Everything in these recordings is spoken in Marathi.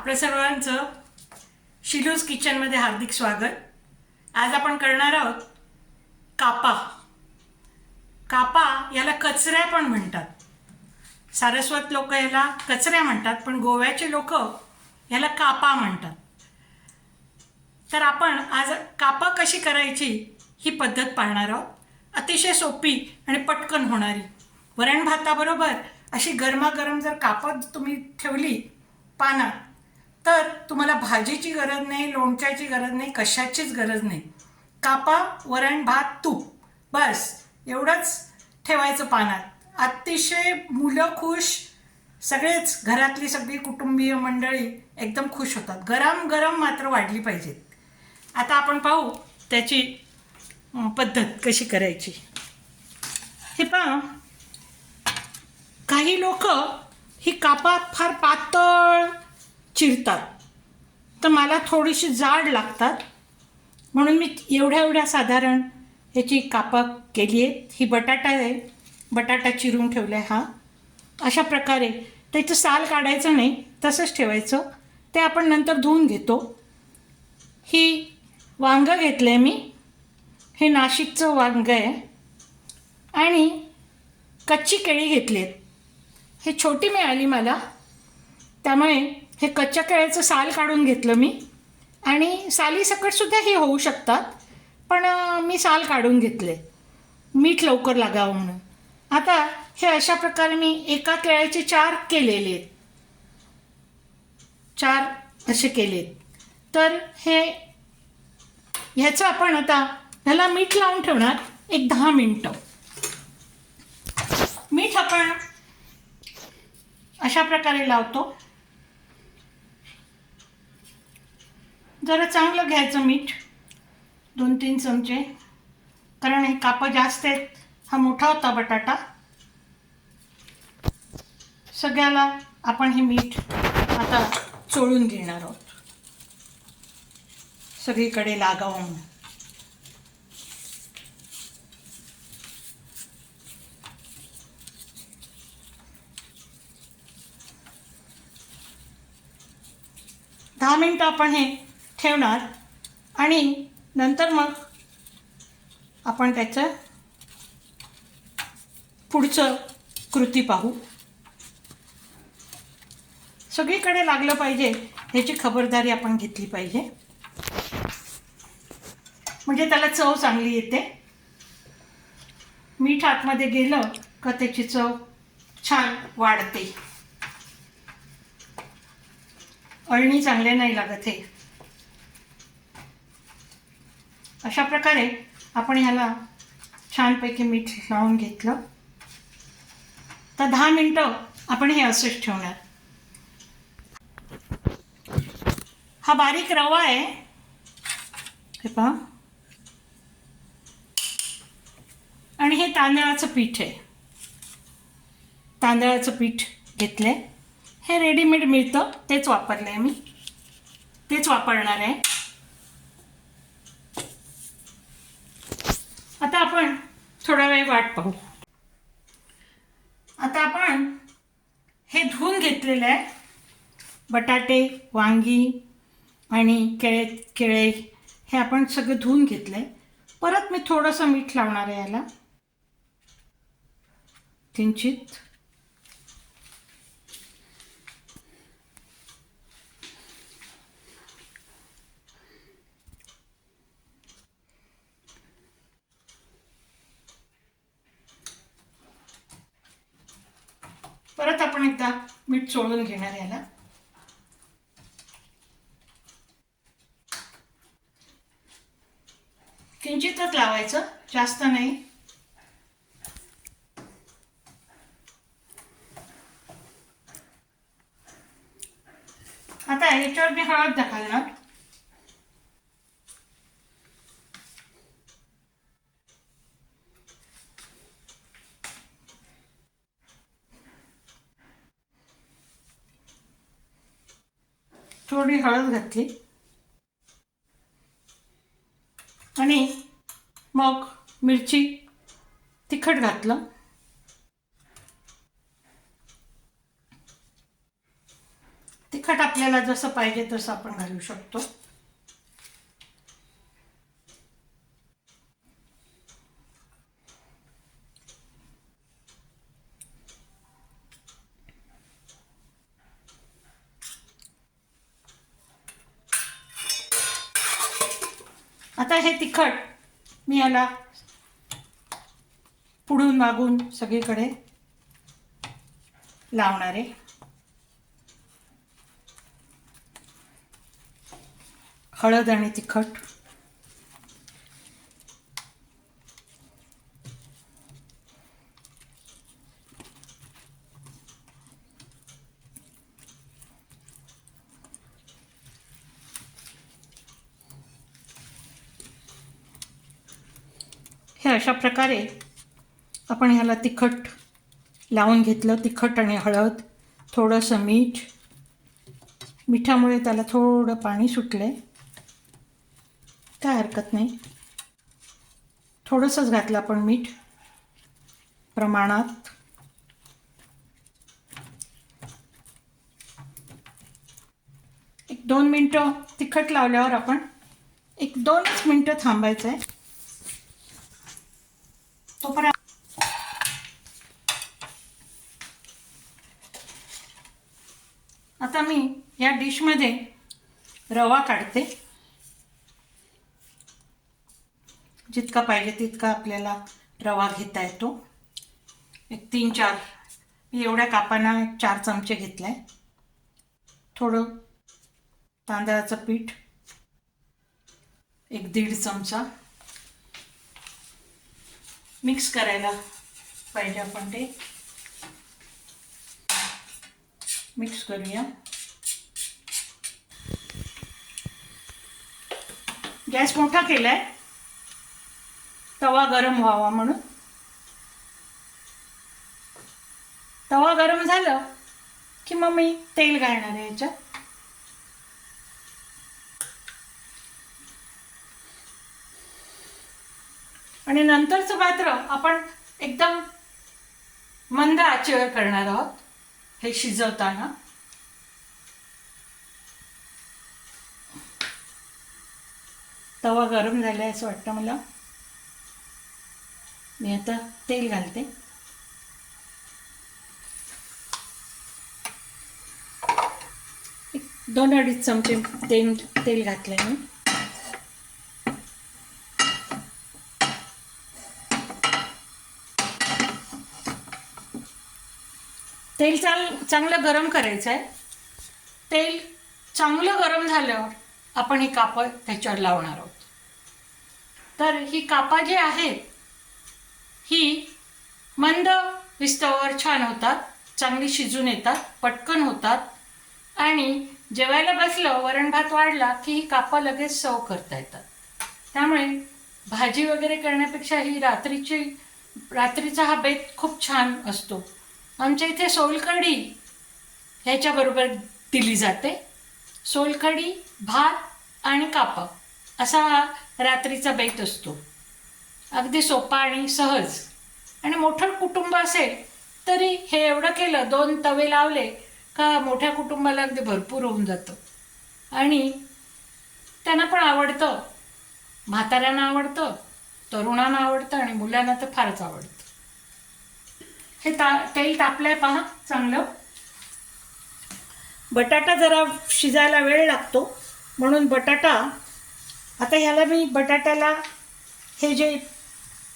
आपल्या सर्वांचं शिलूज किचनमध्ये हार्दिक स्वागत। आज आपण करणार आहोत कापा। कापा याला कचऱ्या पण म्हणतात। सारस्वत लोक याला कचऱ्या म्हणतात, पण गोव्याचे लोक याला कापा म्हणतात। तर आपण आज कापा कशी करायची ही पद्धत पाहणार आहोत। अतिशय सोपी आणि पटकन होणारी। वरण भाताबरोबर अशी गरमागरम जर कापा तुम्ही ठेवली पानात, तर तुम्हाला भाजीची गरज नाही, लोणच्याची गरज नाही, कशाचीच गरज नाही। कापा, वरण भात, तूप, बस एवढंच ठेवायचं पानात। अतिशय मुलं खुश, सगळेच घरातली सगळी कुटुंबीय मंडळी एकदम खुश होतात। गरम गरम मात्र वाढली पाहिजेत। आता आपण पाहू त्याची पद्धत कशी करायची। हे पहा, काही लोक ही कापा फार पातळ चिरतात, तर मला थोडीशी जाड लागतात, म्हणून मी एवढ्या साधारण ह्याची कापा केली आहे। ही बटाटा आहे, बटाटा चिरून ठेवला आहे। हा अशा प्रकारे त्याचं साल काढायचं नाही, तसंच ठेवायचं। ते आपण नंतर धुवून घेतो। ही वांगं घेतलं आहे मी, हे नाशिकचं वांगं आहे, आणि कच्ची केळी घेतली आहेत। हे छोटी मिळाली मला, त्यामुळे हे कच्च्या केळीचं साल काढून घेतलं मी, आणि सालीसकटसुद्धा हे होऊ शकतात, पण मी साल काढून घेतले मीठ लवकर लागावं म्हणून। आता हे अशा प्रकारे मी एका केळ्याचे 4 केलेले आहेत, 4 असे केलेत। तर हे ह्याचं आपण आता ह्याला मीठ लावून ठेवणार एक 10 मिनटं। मीठ आपण अशा प्रकारे लावतो। जरा चांगलं घ्यायचं मीठ, 2-3 चमचे, कारण हे कापं जास्त आहेत। हा मोठा होता बटाटा। सगळ्याला आपण हे मीठ आता चोळून घेणार आहोत, सगळीकडे लागावं म्हणून। दहा मिनटं आपण हे ठेवणार, आणि नंतर मग आपण त्याचं पुढचं कृती पाहू। सगळीकडे लागलं पाहिजे ह्याची खबरदारी आपण घेतली पाहिजे, म्हणजे त्याला चव चांगली येते। मीठ आतमध्ये गेलं का त्याची चव छान वाढते। अळणी चांगले नाही लागत हे। अशा प्रकारे आपण ह्याला छानपैकी मीठ लावून घेतलं, तर 10 मिनटं आपण हे असंच ठेवणार। हा बारीक रवा आहे, हे पहा, आणि हे तांदळाचं पीठ आहे। तांदळाचं पीठ घेतलंय, हे रेडीमेड मिळतं, तेच वापरलं आहे मी, तेच वापरणार आहे। आता आपण थोडा वेळ वाट पाहू। आता आपण हे धुवून घेतलेलं आहे, बटाटे, वांगी आणि केळे हे आपण सगळं धुवून घेतलं आहे। परत मी थोडंसं मीठ लावणार आहे याला, किंचित। परत आपण एकदा मीठ चोळून घेणार याला। किंचितच लावायचं, जास्त नाही। आता याच्यावर मी हळद घालणार, थोडी हळद घातली, आणि मग मिरची तिखट घातलं, तिखट आपल्याला जसं पाहिजे तसं आपण घालू शकतो. आता हे तिखट मी याला पुढून मागून सगळीकडे लावणार आहे. हळद आणि तिखट. हे अशा प्रकारे आपण ह्याला तिखट लावून घेतलं. तिखट आणि हळद, थोडंसं मीठ. मिठामुळे त्याला थोडं पाणी सुटलं आहे, काय हरकत नाही. थोडंसंच घातलं आपण मीठ प्रमाणात. एक 2 मिनटं तिखट लावल्यावर आपण 1-2च मिनटं थांबायचं आहे. तोपर्यंत आता मी या डिशमध्ये रवा काढते. जितका पाहिजे तितका आपल्याला रवा घेता येतो. एक 3-4, मी एवढ्या कापांना 4 चमचे घेतले आहे. थोडं तांदळाचं पीठ 1-1.5 चमचा. मिक्स करायला पाहिजे आपण ते. मिक्स करूया. गॅस मोठा केलाय तवा गरम व्हावा म्हणून. तवा गरम झालं की मग मी तेल घालणार आहे याच्यात. आणि नंतरचं पात्र आपण एकदम मंद आचेवर करणार आहोत हे शिजवताना. तवा गरम झालाय असं वाटतं मला. मी आता तेल घालते. एक 2-2.5 चमचे तेल घातले मी. तेल चांगलं गरम करायचं आहे. तेल चांगलं गरम झाल्यावर आपण ही कापं त्याच्यावर लावणार आहोत. तर ही कापं जी आहेत ही मंद विस्तवावर छान होतात, चांगली शिजून येतात, पटकन होतात. आणि जेवायला बसलं, वरण भात वाढला की ही कापं लगेच सर्व करता येतात. त्यामुळे भाजी वगैरे करण्यापेक्षा ही रात्रीचा हा बेत खूप छान असतो. आमच्या इथे सोलकढी ह्याच्याबरोबर दिली जाते. सोलकढी, भात आणि कापं असा हा रात्रीचा बेत असतो. अगदी सोपा आणि सहज. आणि मोठं कुटुंब असेल तरी हे एवढं केलं, 2 तवे लावले का मोठ्या कुटुंबाला अगदी भरपूर होऊन जातं. आणि त्यांना पण आवडतं, म्हाताऱ्यांना आवडतं, तरुणांना आवडतं आणि मुलांना तर फारच आवडतं. हे तेल तापलंय पहा चांगलं. बटाटा जरा शिजायला वेळ लागतो म्हणून बटाटा आता ह्याला मी बटाट्याला हे जे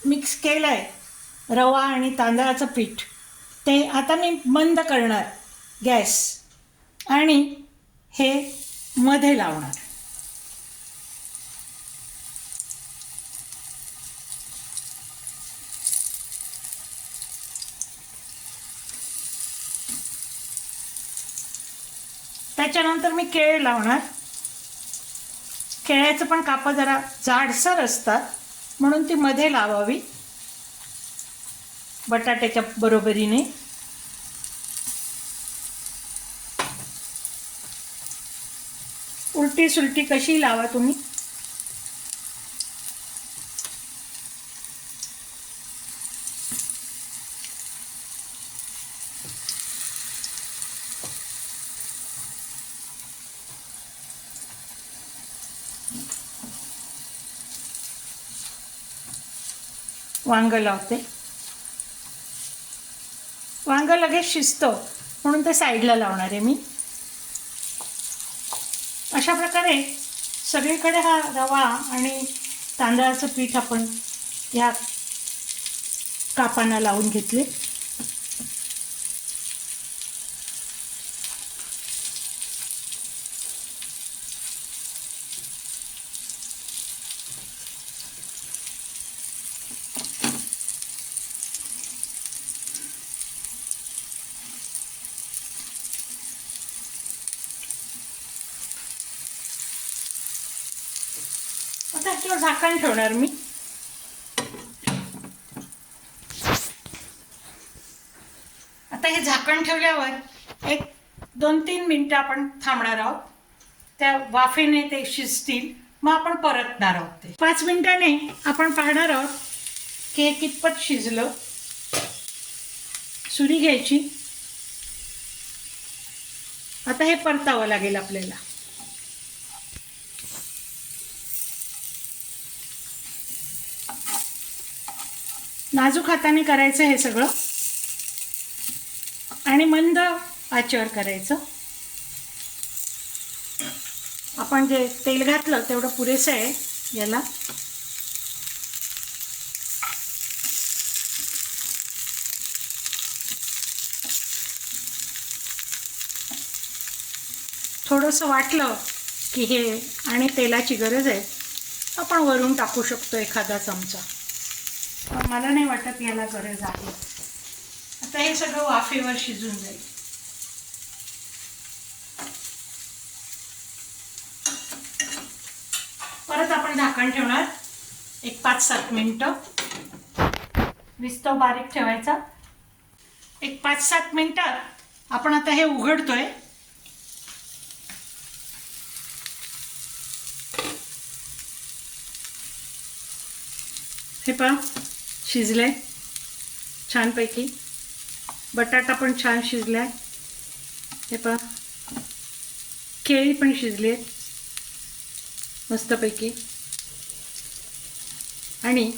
मिक्स केलं आहे रवा आणि तांदळाचं पीठ ते आता मी मंद करणार गॅस आणि हे मध्ये लावणार. त्याच्यानंतर मी केळ लावणार. केळ्याचं पण कापं जरा जाडसर असतात म्हणून ती मध्ये लावावी बटाट्याच्या बरोबरीने. उलटी सुलटी कशी लावा तुम्ही. वांगं लावते. वांगं लगेच शिजतं म्हणून ते साईडला लावणार आहे मी. अशा प्रकारे सगळीकडे हा रवा आणि तांदळाचं पीठ आपण ह्या कापांना लावून घेतले. आता ह्याच्यावर झाकण ठेवणार मी. आता हे झाकण ठेवल्यावर एक 2-3 मिनटं आपण थांबणार आहोत. त्या वाफेने ते शिजतील, मग आपण परतणार आहोत. ते 5 मिनिटांनी आपण पाहणार आहोत की हे कितपत शिजलं. सुरी घ्यायची. आता हे परतावं लागेल आपल्याला. नाजूक हाताने करायचं हे सगळं आणि मंद आचेवर करायचं. आपण जे तेल घातलं तेवढं पुरेसं आहे याला. थोडंसं वाटलं की हे आणि तेलाची गरज आहे, आपण वरून टाकू शकतो एखादा चमचा. पण मला नाही वाटत याला गरज आहे. आता हे सगळं वाफेवर शिजून जाईल. परत आपण झाकण ठेवणार एक 5-7 मिनिटं. विस्तव बारीक ठेवायचा. एक 5-7 मिनिटात आपण आता हे उघडतोय. हे पहा शिजले छानपैकी. बटाटा पण छान शिजलाय. हे पहा केळी पण शिजली आहेत मस्तपैकी. आणि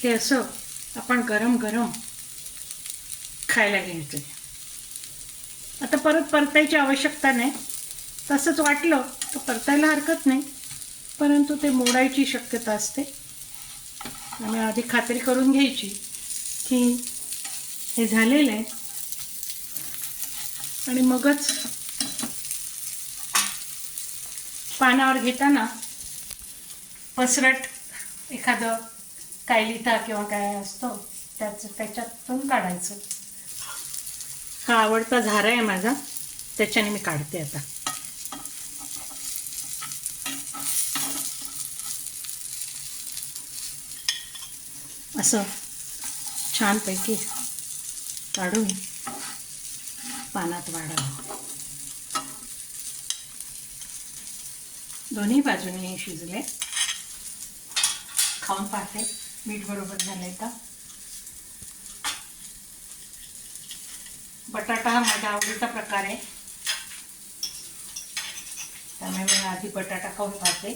हे असं आपण गरम गरम खायला घ्यायचं. आता परत परतायची आवश्यकता नाही. तसंच वाटलं तर परतायला हरकत नाही, परंतु ते मोडायची शक्यता असते. आणि आधी खात्री करून घ्यायची की हे झालेलं आहे आणि मगच पानावर घेताना पसरट एखादं कायलिथा किंवा काय असतो त्याच्यातून काढायचं. हा आवडता झारा आहे माझा, त्याच्याने मी काढते. आता असं छानपैकी काढून पानात वाढावं. दोन्ही बाजूने हे शिजले. खाऊन पाहते मीठ बरोबर झालंय का. बटाटा हा माझ्या आवडीचा प्रकार आहे, त्यामुळे मी आधी बटाटा खाऊन पाहते.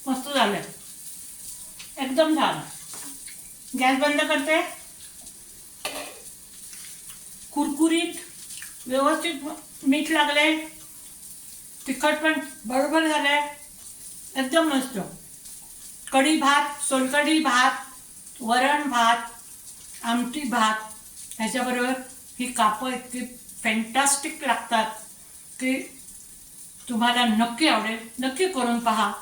मस्त झालं, एकदम छान. गॅस बंद करते. कुरकुरीत व्यवस्थित मीठ लागले, तिखट पण बरोबर झालंय, एकदम मस्त. कढी भात, सोलकढी भात, वरण भात, आमटी भात ह्याच्याबरोबर ही कापं इतकी फॅन्टास्टिक लागतात की तुम्हाला नक्की आवडेल. नक्की करून पहा.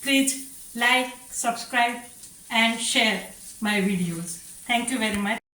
Please like, subscribe and share my videos. Thank you very much.